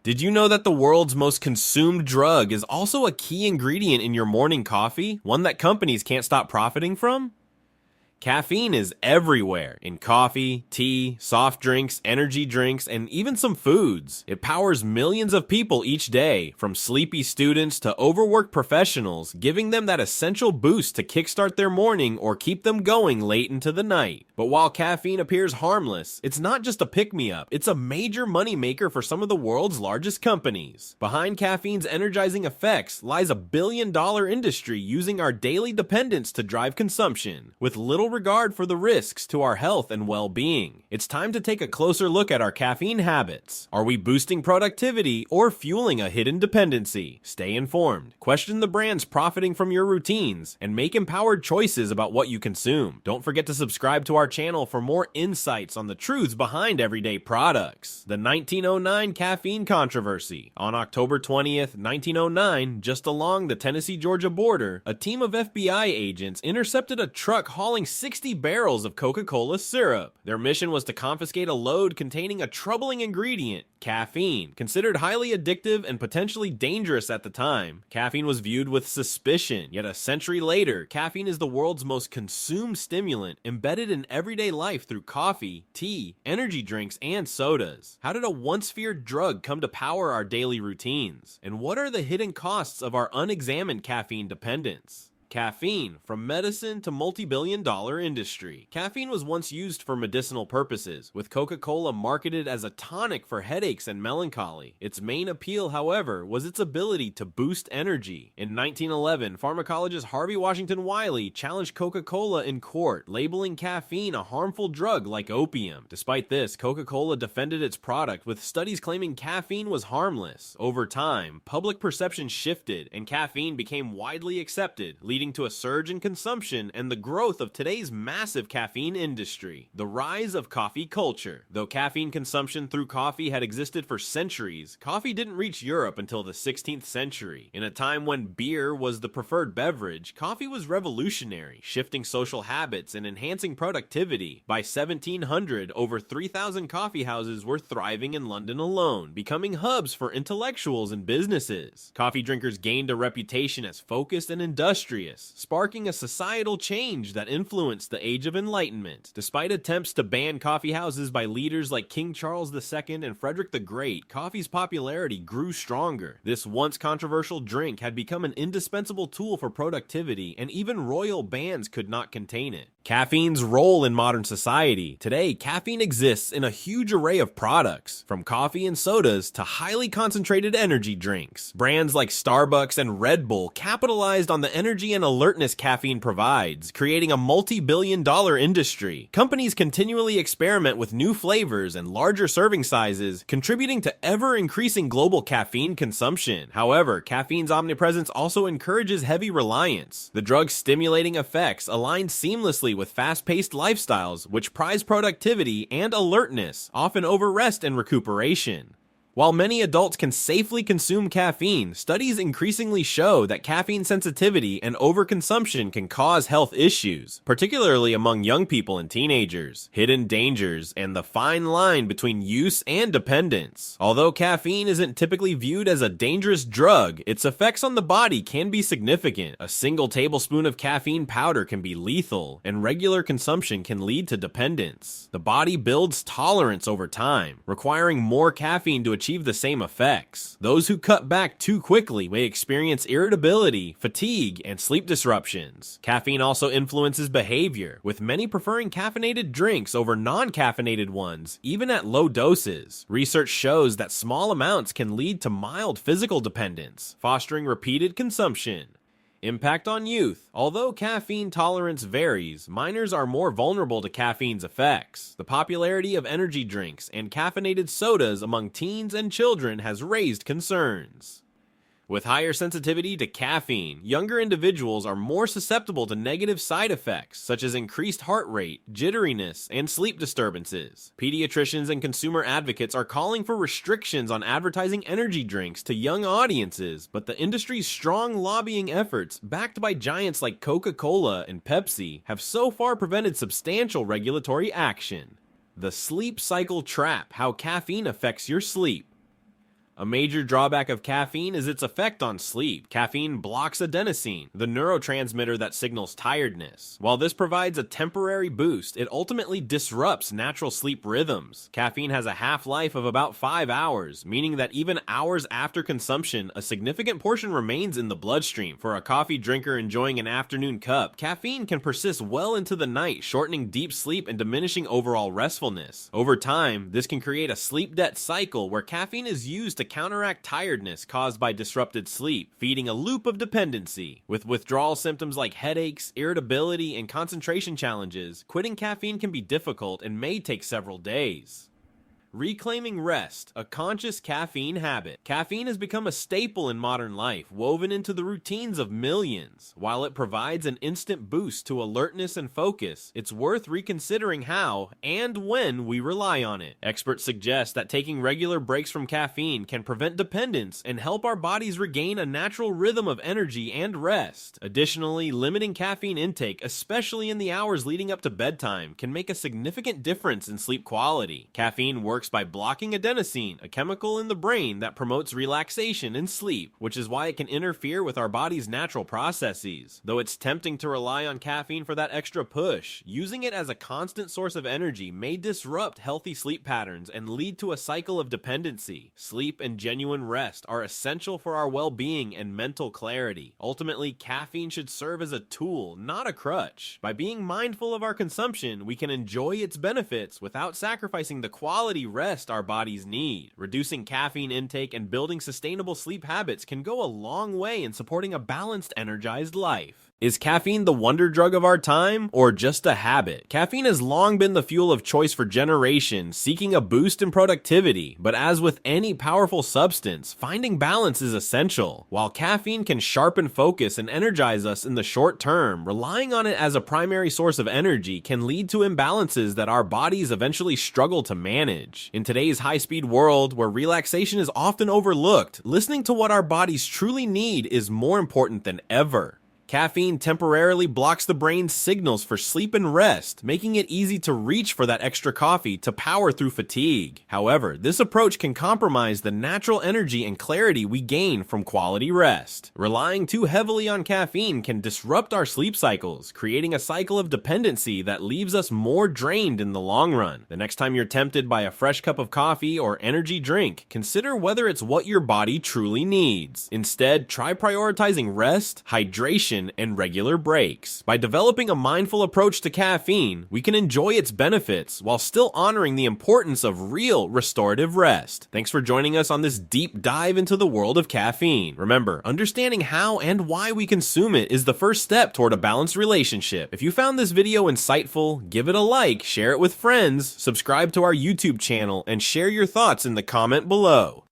Did you know that the world's most consumed drug is also a key ingredient in your morning coffee, one that companies can't stop profiting from? Caffeine is everywhere in coffee, tea, soft drinks, energy drinks, and even some foods. It powers millions of people each day, from sleepy students to overworked professionals, giving them that essential boost to kickstart their morning or keep them going late into the night. But while caffeine appears harmless, it's not just a pick-me-up, it's a major moneymaker for some of the world's largest companies. Behind caffeine's energizing effects lies a billion-dollar industry using our daily dependence to drive consumption, with little regard for the risks to our health and well-being. It's time to take a closer look at our caffeine habits. Are we boosting productivity or fueling a hidden dependency? Stay informed, question the brands profiting from your routines, and make empowered choices about what you consume. Don't forget to subscribe to our channel for more insights on the truths behind everyday products. The 1909 caffeine controversy. On October 20th, 1909, just along the Tennessee-Georgia border, a team of FBI agents intercepted a truck hauling 60 barrels of Coca-Cola syrup. Their mission was to confiscate a load containing a troubling ingredient, caffeine, considered highly addictive and potentially dangerous at the time. Caffeine was viewed with suspicion, yet a century later, caffeine is the world's most consumed stimulant, embedded in everyday life through coffee, tea, energy drinks, and sodas. How did a once-feared drug come to power our daily routines? And what are the hidden costs of our unexamined caffeine dependence? Caffeine, from medicine to multi-billion-dollar industry. Caffeine was once used for medicinal purposes, with Coca-Cola marketed as a tonic for headaches and melancholy. Its main appeal, however, was its ability to boost energy. In 1911, pharmacologist Harvey Washington Wiley challenged Coca-Cola in court, labeling caffeine a harmful drug like opium. Despite this, Coca-Cola defended its product, with studies claiming caffeine was harmless. Over time, public perception shifted, and caffeine became widely accepted, leading to a surge in consumption and the growth of today's massive caffeine industry. The rise of coffee culture. Though caffeine consumption through coffee had existed for centuries, coffee didn't reach Europe until the 16th century. In a time when beer was the preferred beverage, coffee was revolutionary, shifting social habits and enhancing productivity. By 1700, over 3,000 coffee houses were thriving in London alone, becoming hubs for intellectuals and businesses. Coffee drinkers gained a reputation as focused and industrious, sparking a societal change that influenced the Age of Enlightenment. Despite attempts to ban coffee houses by leaders like King Charles II and Frederick the Great, coffee's popularity grew stronger. This once controversial drink had become an indispensable tool for productivity, and even royal bands could not contain it. Caffeine's role in modern society. Today, caffeine exists in a huge array of products, from coffee and sodas to highly concentrated energy drinks. Brands like Starbucks and Red Bull capitalized on the energy and alertness caffeine provides, creating a multi-billion-dollar industry. Companies continually experiment with new flavors and larger serving sizes, contributing to ever-increasing global caffeine consumption. However, caffeine's omnipresence also encourages heavy reliance. The drug's stimulating effects align seamlessly with fast-paced lifestyles, which prize productivity and alertness, often over rest and recuperation. While many adults can safely consume caffeine, studies increasingly show that caffeine sensitivity and overconsumption can cause health issues, particularly among young people and teenagers. Hidden dangers and the fine line between use and dependence. Although caffeine isn't typically viewed as a dangerous drug, its effects on the body can be significant. A single tablespoon of caffeine powder can be lethal, and regular consumption can lead to dependence. The body builds tolerance over time, requiring more caffeine to achieve the same effects. Those who cut back too quickly may experience irritability, fatigue, and sleep disruptions. Caffeine also influences behavior, with many preferring caffeinated drinks over non-caffeinated ones, even at low doses. Research shows that small amounts can lead to mild physical dependence, fostering repeated consumption. Impact on youth. Although caffeine tolerance varies, minors are more vulnerable to caffeine's effects. The popularity of energy drinks and caffeinated sodas among teens and children has raised concerns. With higher sensitivity to caffeine, younger individuals are more susceptible to negative side effects, such as increased heart rate, jitteriness, and sleep disturbances. Pediatricians and consumer advocates are calling for restrictions on advertising energy drinks to young audiences, but the industry's strong lobbying efforts, backed by giants like Coca-Cola and Pepsi, have so far prevented substantial regulatory action. The sleep cycle trap: how caffeine affects your sleep. A major drawback of caffeine is its effect on sleep. Caffeine blocks adenosine, the neurotransmitter that signals tiredness. While this provides a temporary boost, it ultimately disrupts natural sleep rhythms. Caffeine has a half-life of about 5 hours, meaning that even hours after consumption, a significant portion remains in the bloodstream. For a coffee drinker enjoying an afternoon cup, caffeine can persist well into the night, shortening deep sleep and diminishing overall restfulness. Over time, this can create a sleep debt cycle where caffeine is used to counteract tiredness caused by disrupted sleep, feeding a loop of dependency. With withdrawal symptoms like headaches, irritability, and concentration challenges, quitting caffeine can be difficult and may take several days. Reclaiming rest, a conscious caffeine habit. Caffeine has become a staple in modern life, woven into the routines of millions. While it provides an instant boost to alertness and focus, it's worth reconsidering how and when we rely on it. Experts suggest that taking regular breaks from caffeine can prevent dependence and help our bodies regain a natural rhythm of energy and rest. Additionally, limiting caffeine intake, especially in the hours leading up to bedtime, can make a significant difference in sleep quality. Caffeine works by blocking adenosine, a chemical in the brain that promotes relaxation and sleep, which is why it can interfere with our body's natural processes. Though it's tempting to rely on caffeine for that extra push, using it as a constant source of energy may disrupt healthy sleep patterns and lead to a cycle of dependency. Sleep and genuine rest are essential for our well-being and mental clarity. Ultimately, caffeine should serve as a tool, not a crutch. By being mindful of our consumption, we can enjoy its benefits without sacrificing the quality rest our bodies need. Reducing caffeine intake and building sustainable sleep habits can go a long way in supporting a balanced, energized life. Is caffeine the wonder drug of our time, or just a habit? Caffeine has long been the fuel of choice for generations, seeking a boost in productivity. But as with any powerful substance, finding balance is essential. While caffeine can sharpen focus and energize us in the short term, relying on it as a primary source of energy can lead to imbalances that our bodies eventually struggle to manage. In today's high-speed world, where relaxation is often overlooked, listening to what our bodies truly need is more important than ever. Caffeine temporarily blocks the brain's signals for sleep and rest, making it easy to reach for that extra coffee to power through fatigue. However, this approach can compromise the natural energy and clarity we gain from quality rest. Relying too heavily on caffeine can disrupt our sleep cycles, creating a cycle of dependency that leaves us more drained in the long run. The next time you're tempted by a fresh cup of coffee or energy drink, consider whether it's what your body truly needs. Instead, try prioritizing rest, hydration, and regular breaks. By developing a mindful approach to caffeine, we can enjoy its benefits while still honoring the importance of real restorative rest. Thanks for joining us on this deep dive into the world of caffeine. Remember, understanding how and why we consume it is the first step toward a balanced relationship. If you found this video insightful, give it a like, share it with friends, subscribe to our YouTube channel, and share your thoughts in the comment below.